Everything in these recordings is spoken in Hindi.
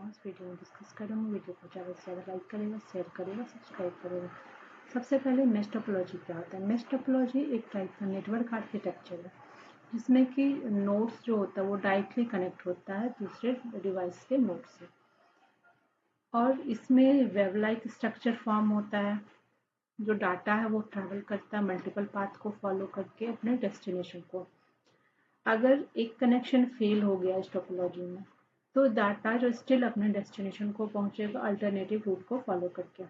रिस्पॉन्स वीडियो में डिस्कस करूँगी। वीडियो को ज़्यादा से ज़्यादा लाइक करेगा, शेयर करेगा, सब्सक्राइब करेगा। सबसे पहले मेश टोपोलॉजी क्या होता है? मेश टोपोलॉजी एक टाइप का नेटवर्क आर्किटेक्चर है जिसमें कि नोड्स जो होता है वो डायरेक्टली कनेक्ट होता है दूसरे डिवाइस के नोड से, और इसमें वेब लाइक स्ट्रक्चर फॉर्म होता है। जो डाटा है वो ट्रैवल करता है मल्टीपल पाथ को फॉलो करके अपने डेस्टिनेशन को। अगर एक कनेक्शन फेल हो गया इस टोपोलॉजी में तो डाटा जो स्टिल अपने डेस्टिनेशन को पहुंचेगा अल्टरनेटिव रूट को फॉलो करके।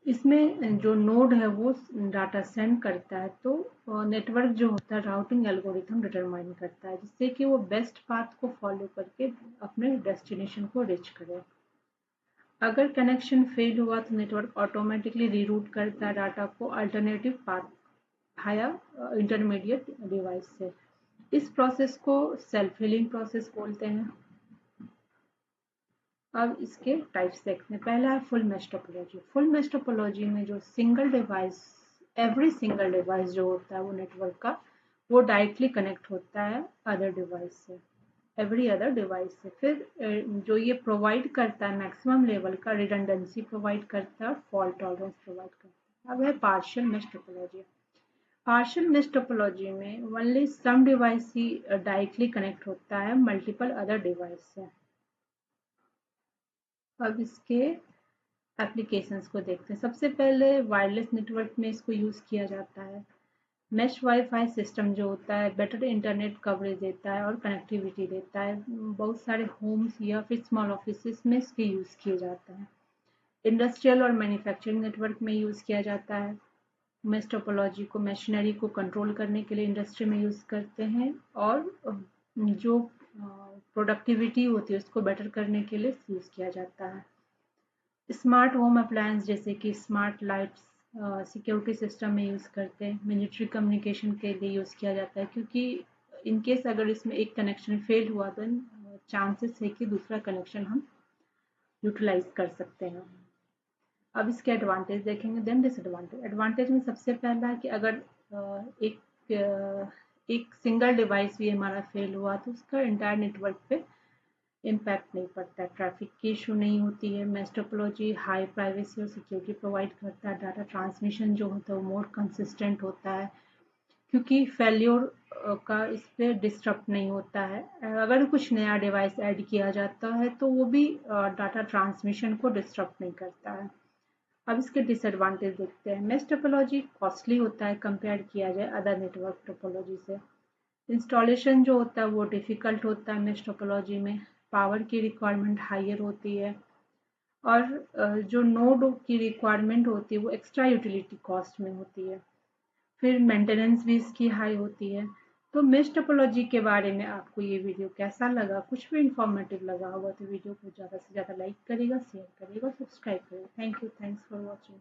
इसमें जो नोड है वो डाटा सेंड करता है तो नेटवर्क जो होता है राउटिंग एल्गोरिथम डिटरमाइन करता है जिससे कि वो बेस्ट पाथ को फॉलो करके अपने डेस्टिनेशन को रीच करे। अगर कनेक्शन फेल हुआ तो नेटवर्क ऑटोमेटिकली रीरूट करता है डाटा को अल्टरनेटिव पाथ हाया इंटरमीडिएट डिवाइस से। इस प्रोसेस को सेल्फ हीलिंग प्रोसेस बोलते हैं। अब इसके टाइप्स देखते हैं। पहला है full mesh topology. Full mesh topology में जो single device, every single device जो होता है वो नेटवर्क का, वो डायरेक्टली कनेक्ट होता है अदर डिवाइस से, एवरी अदर डिवाइस से। फिर जो ये प्रोवाइड करता है मैक्सिमम लेवल का रिडंडेंसी प्रोवाइड करता है और फॉल्ट टॉलरेंस प्रोवाइड करता है। अब है partial mesh topology. Partial mesh topology में ओनली सम डिवाइस ही डायरेक्टली कनेक्ट होता है मल्टीपल अदर डिवाइस से। अब इसके एप्लीकेशंस को देखते हैं। सबसे पहले वायरलेस नेटवर्क में इसको यूज़ किया जाता है। मेश वाईफाई सिस्टम जो होता है बेटर इंटरनेट कवरेज देता है और कनेक्टिविटी देता है। बहुत सारे होम्स या फिर स्मॉल ऑफिस में इसके यूज़ किए जाता है। इंडस्ट्रियल और मैन्युफैक्चरिंग नेटवर्क में यूज़ किया जाता है। मेश टोपोलॉजी को मशीनरी को कंट्रोल करने के लिए इंडस्ट्री में यूज़ करते हैं, और जो प्रोडक्टिविटी होती है उसको बेटर करने के लिए यूज़ किया जाता है। स्मार्ट होम अप्लायंस जैसे कि स्मार्ट लाइट्स सिक्योरिटी सिस्टम में यूज़ करते हैं। मिलिट्री कम्युनिकेशन के लिए यूज़ किया जाता है क्योंकि इन केस अगर इसमें एक कनेक्शन फेल हुआ तो चांसेस है कि दूसरा कनेक्शन हम यूटिलाइज कर सकते हैं। अब इसके एडवांटेज देखेंगे देन डिसएडवांटेज। एडवांटेज में सबसे पहला है कि अगर एक सिंगल डिवाइस भी हमारा फेल हुआ तो उसका इंटायर नेटवर्क पे इम्पैक्ट नहीं पड़ता है, ट्रैफिक की इशू नहीं होती है। मेश टोपोलॉजी हाई प्राइवेसी और सिक्योरिटी प्रोवाइड करता है। डाटा ट्रांसमिशन जो होता है वो मोर कंसिस्टेंट होता है क्योंकि फेल्योर का इस पर डिस्टर्ब नहीं होता है। अगर कुछ नया डिवाइस ऐड किया जाता है तो वो भी डाटा ट्रांसमिशन को डिस्टर्ब नहीं करता है। अब इसके डिसएडवांटेज देखते हैं। मेश टोपोलॉजी कॉस्टली होता है कंपेयर किया जाए अदर नेटवर्क टोपोलॉजी से। इंस्टॉलेशन जो होता है वो डिफ़िकल्ट होता है मेश टोपोलॉजी में। पावर की रिक्वायरमेंट हायर होती है, और जो नोड की रिक्वायरमेंट होती है वो एक्स्ट्रा यूटिलिटी कॉस्ट में होती है। फिर मेंटेनेंस भी इसकी हाई होती है। तो मेश टोपोलॉजी के बारे में आपको ये वीडियो कैसा लगा? कुछ भी इंफॉर्मेटिव लगा होगा तो वीडियो को ज़्यादा से ज़्यादा लाइक करेगा, शेयर करेगा, सब्सक्राइब करेगा। Thank you, thanks for watching.